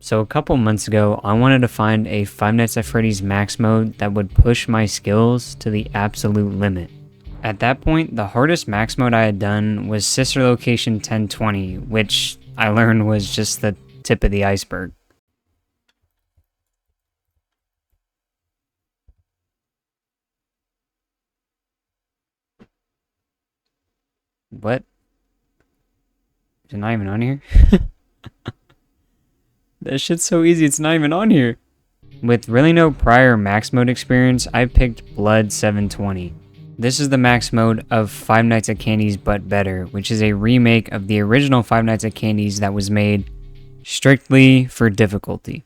So a couple months ago, I wanted to find a Five Nights at Freddy's max mode that would push my skills to the absolute limit. At that point, the hardest max mode I had done was Sister Location 1020, which I learned was just the tip of the iceberg. What? Is it not even on here? That shit's so easy, it's not even on here. With really no prior max mode experience, I picked Blood 720. This is the max mode of Five Nights at Candy's But Better, which is a remake of the original Five Nights at Candy's that was made strictly for difficulty.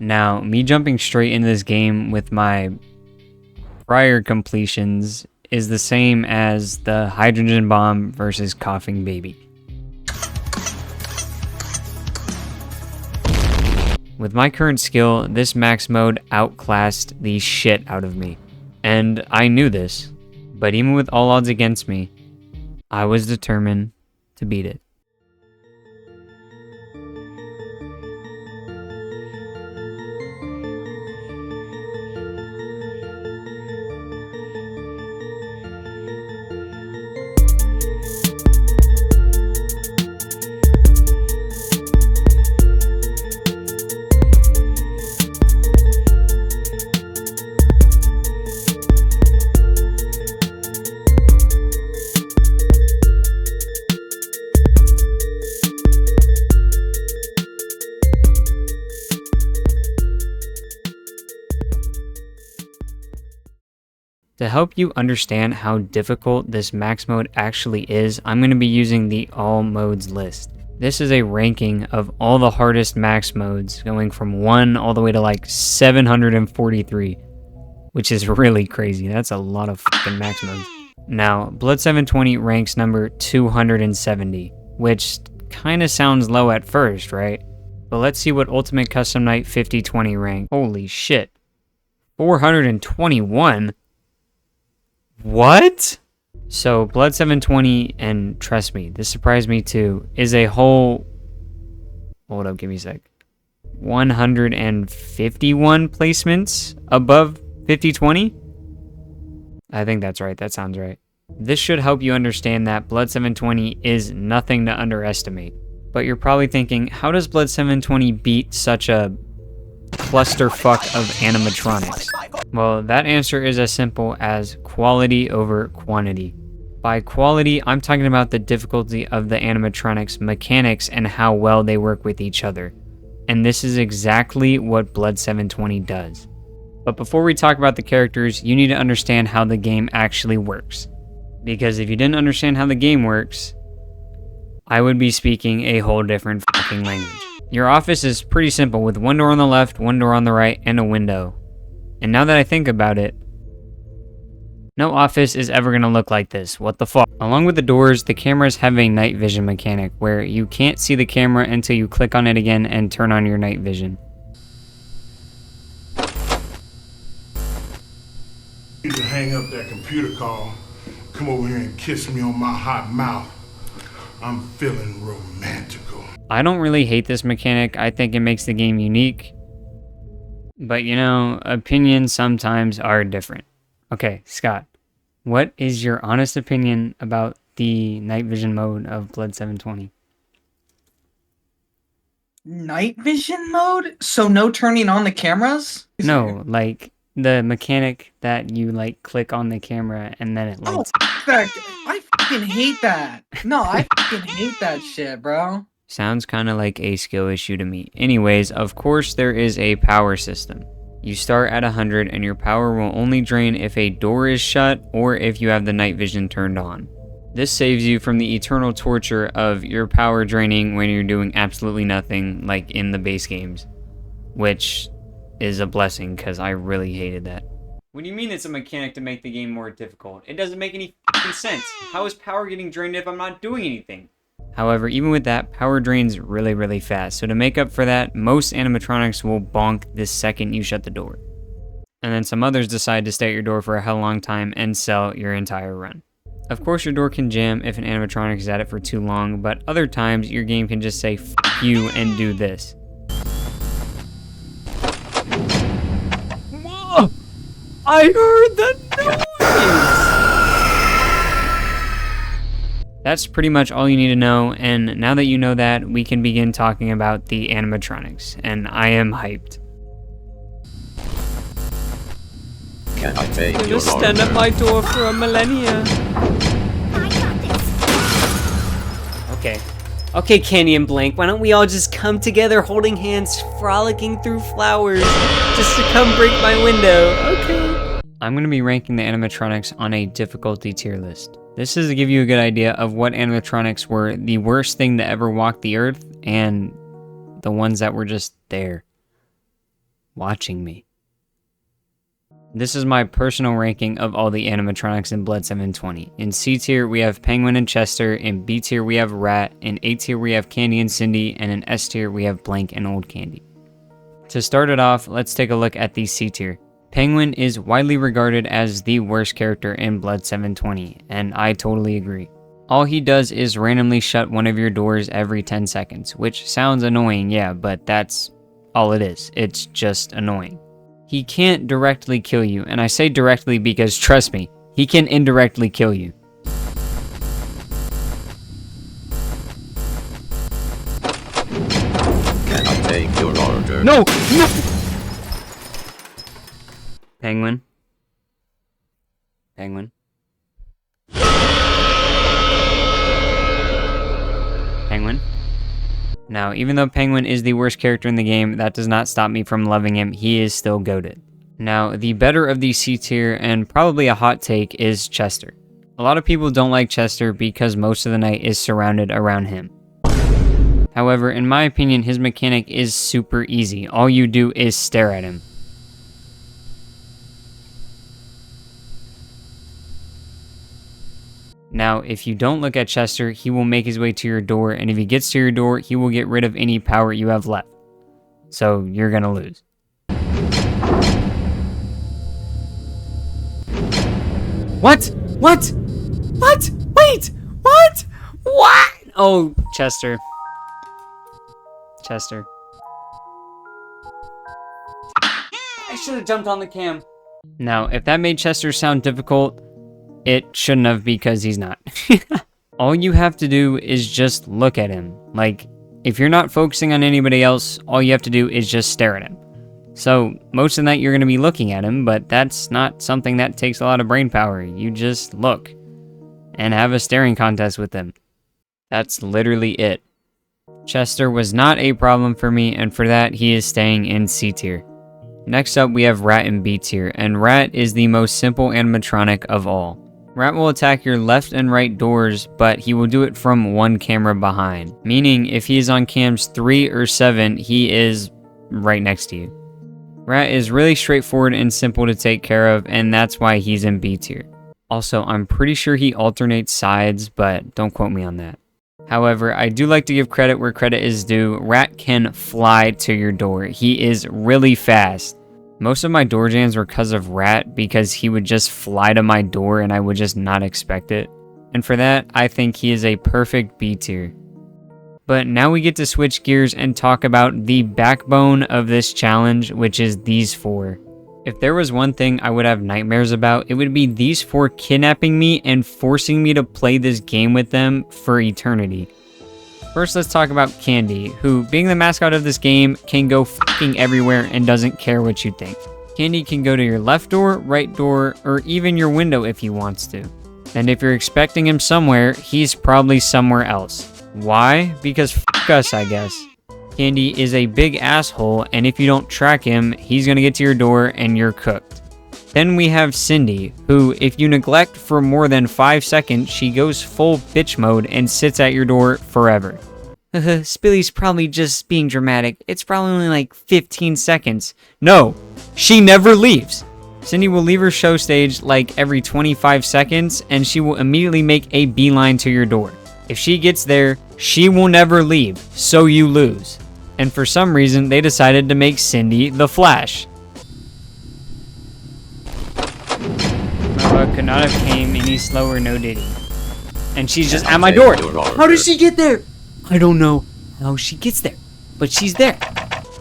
Now, me jumping straight into this game with my prior completions is the same as the hydrogen bomb versus coughing baby. With my current skill, this max mode outclassed the shit out of me. And I knew this, but even with all odds against me, I was determined to beat it. To help you understand how difficult this max mode actually is, I'm going to be using the all modes list. This is a ranking of all the hardest max modes, going from 1 all the way to like 743, which is really crazy. That's a lot of fucking max modes. Now, Blood 720 ranks number 270, which kind of sounds low at first, right? But let's see what Ultimate Custom Night 5020 rank. Holy shit. 421? What? So Blood 720, and trust me, this surprised me too, is a whole, hold up, give me a sec, 151 placements above 5020? I think that's right, that sounds right. This should help you understand that Blood 720 is nothing to underestimate. But you're probably thinking, how does Blood 720 beat such a clusterfuck of animatronics? Well, that answer is as simple as quality over quantity. By quality, I'm talking about the difficulty of the animatronics mechanics and how well they work with each other. And this is exactly what Blood 720 does. But before we talk about the characters, you need to understand how the game actually works. Because if you didn't understand how the game works, I would be speaking a whole different fucking language. Your office is pretty simple with one door on the left, one door on the right, and a window. And now that I think about it, no office is ever going to look like this. What the fuck? Along with the doors, the cameras have a night vision mechanic where you can't see the camera until you click on it again and turn on your night vision. You can hang up that computer call, come over here and kiss me on my hot mouth. I'm feeling romantical. I don't really hate this mechanic. I think it makes the game unique. But you know, opinions sometimes are different. Okay, Scott, what is your honest opinion about the night vision mode of Blood 720? Night vision mode? So no turning on the cameras? No, like the mechanic that you like click on the camera and then it lights up. I fucking hate that. No, I fucking hate that shit, bro. Sounds kind of like a skill issue to me. Anyways, of course there is a power system. You start at 100 and your power will only drain if a door is shut or if you have the night vision turned on. This saves you from the eternal torture of your power draining when you're doing absolutely nothing like in the base games. Which is a blessing because I really hated that. What do you mean it's a mechanic to make the game more difficult? It doesn't make any f***ing sense. How is power getting drained if I'm not doing anything? However, even with that, power drains really fast. So to make up for that, most animatronics will bonk the second you shut the door. and then some others decide to stay at your door for a hell long time and sell your entire run. Of course, your door can jam if an animatronic is at it for too long, but other times your game can just say "F you" and do this. Whoa! I heard the noise! That's pretty much all you need to know, and now that you know that, we can begin talking about the animatronics, and I am hyped. Can I take I'm your gonna stand at order? my door for a millennia. I got this. Okay, Candy and Blank, why don't we all just come together holding hands, frolicking through flowers, just to come break my window, okay? I'm going to be ranking the animatronics on a difficulty tier list. This is to give you a good idea of what animatronics were the worst thing to ever walk the earth, and the ones that were just there, watching me. This is my personal ranking of all the animatronics in Blood 720. In C tier, we have Penguin and Chester. In B tier, we have Rat. In A tier, we have Candy and Cindy. And in S tier, we have Blank and Old Candy. To start it off, let's take a look at the C tier. Penguin is widely regarded as the worst character in Blood 720, and I totally agree. All he does is randomly shut one of your doors every 10 seconds, which sounds annoying, yeah, but that's all it is. It's just annoying. He can't directly kill you, and I say directly because, trust me, he can indirectly kill you. Can I take your order? No! No! Penguin. Penguin. Penguin. Now, even though Penguin is the worst character in the game, that does not stop me from loving him. He is still goated. Now, the better of the C tier, and probably a hot take, is Chester. A lot of people don't like Chester because most of the night is surrounded around him. However, in my opinion, his mechanic is super easy. All you do is stare at him. Now, if you don't look at Chester, he will make his way to your door, and if he gets to your door, he will get rid of any power you have left. So, you're gonna lose. What? What? What? Wait! What? What? Oh, Chester. Chester. I should have jumped on the cam. Now, if that made Chester sound difficult, it shouldn't have, because he's not. All you have to do is just look at him. Like, if you're not focusing on anybody else, all you have to do is just stare at him. So, most of the night you're going to be looking at him, but that's not something that takes a lot of brain power. You just look and have a staring contest with him. That's literally it. Chester was not a problem for me, and for that, he is staying in C tier. Next up, we have Rat in B tier, and Rat is the most simple animatronic of all. Rat will attack your left and right doors, but he will do it from one camera behind. Meaning, if he is on cams 3 or 7, he is right next to you. Rat is really straightforward and simple to take care of, and that's why he's in B tier. Also, I'm pretty sure he alternates sides, but don't quote me on that. However, I do like to give credit where credit is due. Rat can fly to your door. He is really fast. Most of my door jams were because of Rat, because he would just fly to my door and I would just not expect it. And for that, I think he is a perfect B tier. But now we get to switch gears and talk about the backbone of this challenge, which is these 4. If there was one thing I would have nightmares about, it would be these 4 kidnapping me and forcing me to play this game with them for eternity. First, let's talk about Candy, who, being the mascot of this game, can go fucking everywhere and doesn't care what you think. Candy can go to your left door, right door, or even your window if he wants to. And if you're expecting him somewhere, he's probably somewhere else. Why? Because fuck us, I guess. Candy is a big asshole, and if you don't track him, he's gonna get to your door and you're cooked. Then we have Cindy, who, if you neglect for more than 5 seconds, she goes full bitch mode and sits at your door forever. Spilly's probably just being dramatic. It's probably only like 15 seconds. No, she never leaves. Cindy will leave her show stage like every 25 seconds, and she will immediately make a beeline to your door. If she gets there, she will never leave, so you lose. And for some reason, they decided to make Cindy the Flash. but could not have came any slower, no diddy. And she's just Can I at my take door. your order? How does she get there? I don't know how she gets there, but she's there.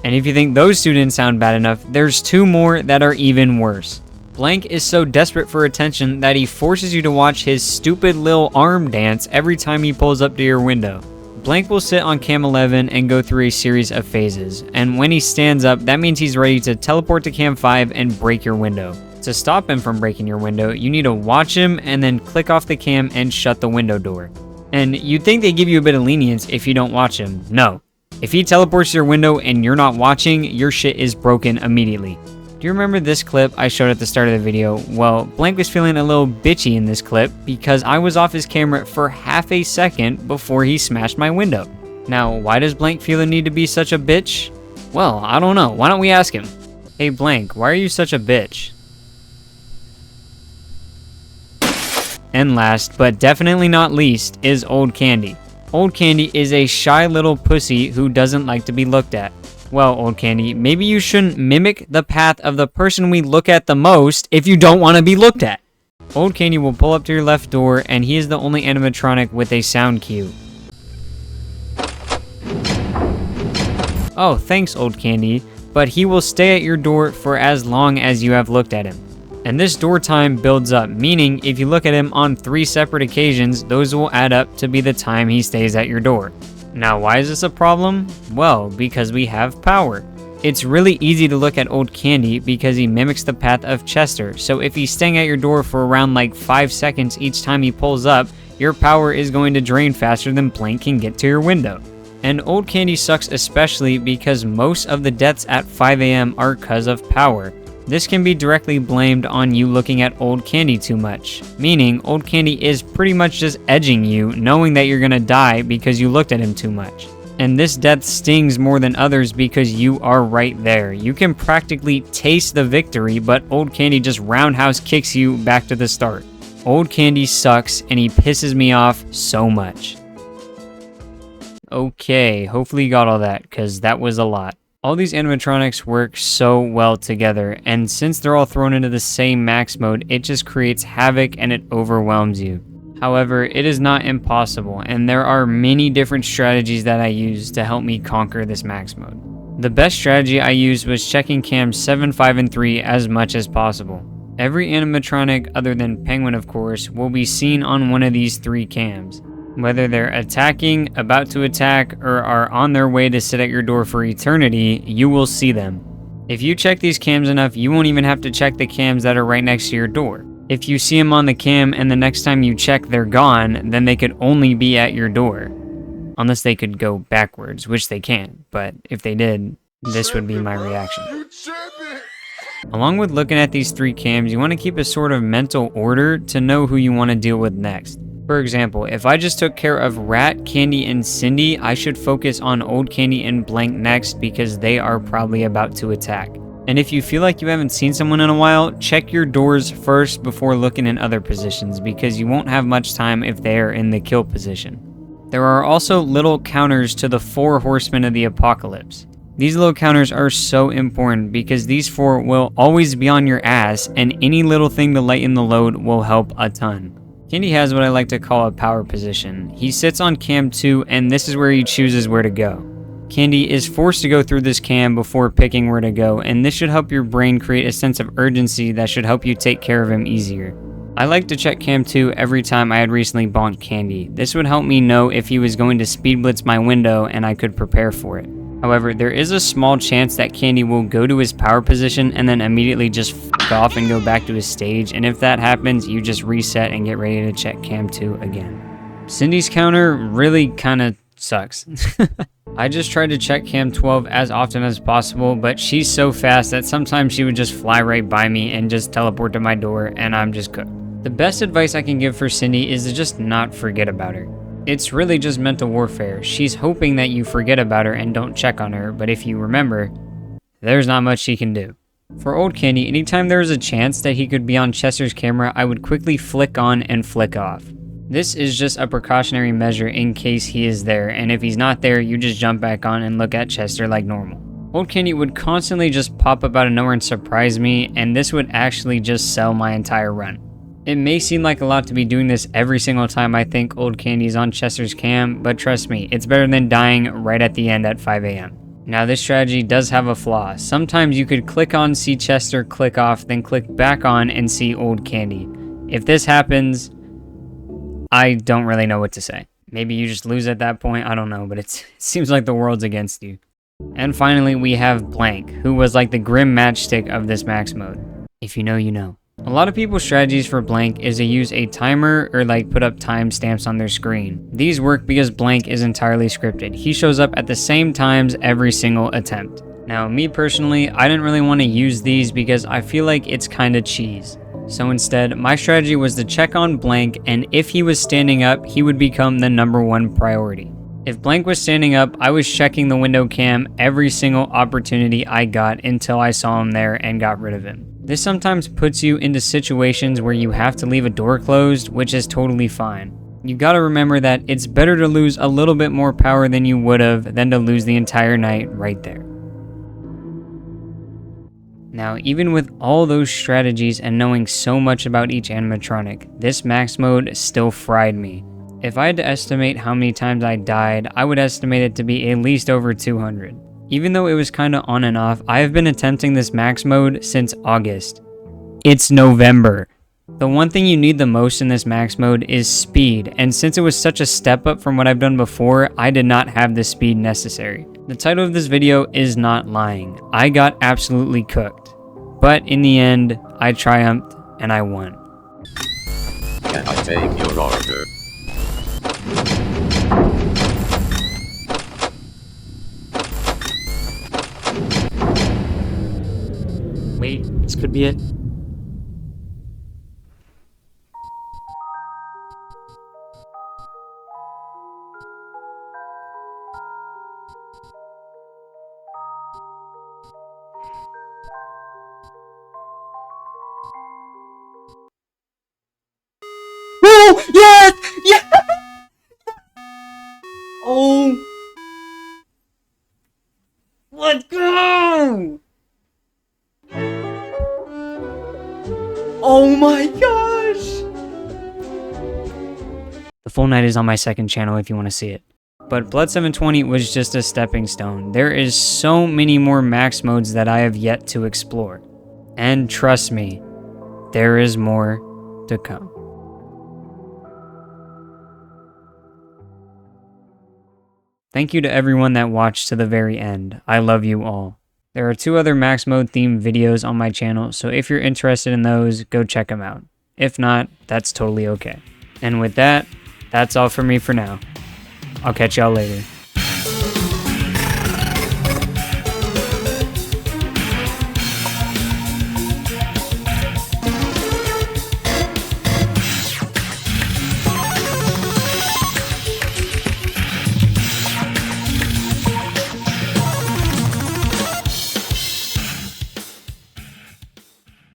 And if you think those two didn't sound bad enough, there's two more that are even worse. Blank is so desperate for attention that he forces you to watch his stupid little arm dance every time he pulls up to your window. Blank will sit on cam 11 and go through a series of phases, and when he stands up, that means he's ready to teleport to cam 5 and break your window. To stop him from breaking your window, you need to watch him and then click off the cam and shut the window door. And you'd think they give you a bit of lenience if you don't watch him. No. If he teleports to your window and you're not watching, your shit is broken immediately. Do you remember this clip I showed at the start of the video? Well, Blank was feeling a little bitchy in this clip because I was off his camera for half a second before he smashed my window. Now, why does Blank feel the need to be such a bitch? Well, I don't know. Why don't we ask him? Hey Blank, why are you such a bitch? And last, but definitely not least, is Old Candy. Old Candy is a shy little pussy who doesn't like to be looked at. Well, Old Candy, maybe you shouldn't mimic the path of the person we look at the most if you don't want to be looked at. Old Candy will pull up to your left door, and he is the only animatronic with a sound cue. Oh, thanks, Old Candy, but he will stay at your door for as long as you have looked at him. And this door time builds up, meaning if you look at him on 3 separate occasions, those will add up to be the time he stays at your door. Now, why is this a problem? Well, because we have power. It's really easy to look at Old Candy because he mimics the path of Chester, so if he's staying at your door for around like 5 seconds each time he pulls up, your power is going to drain faster than Blank can get to your window. And Old Candy sucks especially because most of the deaths at 5 AM are cause of power. This can be directly blamed on you looking at Old Candy too much, meaning Old Candy is pretty much just edging you, knowing that you're gonna die because you looked at him too much. And this death stings more than others because you are right there. You can practically taste the victory, but Old Candy just roundhouse kicks you back to the start. Old Candy sucks and he pisses me off so much. Okay, hopefully you got all that, because that was a lot. All these animatronics work so well together, and since they're all thrown into the same max mode, it just creates havoc and it overwhelms you. However, it is not impossible, and there are many different strategies that I use to help me conquer this max mode. The best strategy I used was checking cams 7, 5, and 3 as much as possible. Every animatronic, other than Penguin of course, will be seen on one of these 3 cams. Whether they're attacking, about to attack, or are on their way to sit at your door for eternity, you will see them. If you check these cams enough, you won't even have to check the cams that are right next to your door. If you see them on the cam and the next time you check they're gone, then they could only be at your door. Unless they could go backwards, which they can't, but if they did, this would be my reaction. Along with looking at these 3 cams, you want to keep a sort of mental order to know who you want to deal with next. For example, if I just took care of Rat, Candy, and Cindy, I should focus on Old Candy and Blank next because they are probably about to attack. And if you feel like you haven't seen someone in a while, check your doors first before looking in other positions because you won't have much time if they are in the kill position. There are also little counters to the 4 horsemen of the apocalypse. These little counters are so important because these 4 will always be on your ass and any little thing to lighten the load will help a ton. Candy has what I like to call a power position. He sits on cam 2 and this is where he chooses where to go. Candy is forced to go through this cam before picking where to go, and this should help your brain create a sense of urgency that should help you take care of him easier. I like to check cam 2 every time I had recently bonked Candy. This would help me know if he was going to speed blitz my window and I could prepare for it. However, there is a small chance that Candy will go to his power position and then immediately just f*** off and go back to his stage, and if that happens, you just reset and get ready to check cam 2 again. Cindy's counter really kinda sucks. I just tried to check cam 12 as often as possible, but she's so fast that sometimes she would just fly right by me and just teleport to my door, and I'm just cooked. The best advice I can give for Cindy is to just not forget about her. It's really just mental warfare. She's hoping that you forget about her and don't check on her, but if you remember, there's not much she can do. For Old Candy, anytime there was a chance that he could be on Chester's camera, I would quickly flick on and flick off. This is just a precautionary measure in case he is there, and if he's not there, you just jump back on and look at Chester like normal. Old Candy would constantly just pop up out of nowhere and surprise me, and this would actually just sell my entire run. It may seem like a lot to be doing this every single time I think Old Candy's on Chester's cam, but trust me, it's better than dying right at the end at 5 a.m. Now this strategy does have a flaw. Sometimes you could click on, see Chester, click off, then click back on and see Old Candy. If this happens, I don't really know what to say. Maybe you just lose at that point, I don't know, but it seems like the world's against you. And finally, we have Blank, who was like the grim matchstick of this max mode. If you know, you know. A lot of people's strategies for Blank is to use a timer or like put up timestamps on their screen. These work because Blank is entirely scripted. He shows up at the same times every single attempt. Now, me personally, I didn't really want to use these because I feel like it's kind of cheese. So instead, my strategy was to check on Blank, and if he was standing up, he would become the #1 priority. If Blank was standing up, I was checking the window cam every single opportunity I got until I saw him there and got rid of him. This sometimes puts you into situations where you have to leave a door closed, which is totally fine. You gotta remember that it's better to lose a little bit more power than you would have than to lose the entire night right there. Now, even with all those strategies and knowing so much about each animatronic, this max mode still fried me. If I had to estimate how many times I died, I would estimate it to be at least over 200. Even though it was kinda on and off, I have been attempting this max mode since August. It's November. The one thing you need the most in this max mode is speed, and since it was such a step up from what I've done before, I did not have the speed necessary. The title of this video is not lying. I got absolutely cooked. But in the end, I triumphed and I won. Can I take your order? Wait, this could be it. Oh, yes! Yes! Oh! Let's go! Oh my gosh! The full night is on my second channel if you want to see it. But Blood 720 was just a stepping stone. There is so many more max modes that I have yet to explore. And trust me, there is more to come. Thank you to everyone that watched to the very end. I love you all. There are 2 other max mode themed videos on my channel, so if you're interested in those, go check them out. If not, that's totally okay. And with that, that's all for me for now. I'll catch y'all later.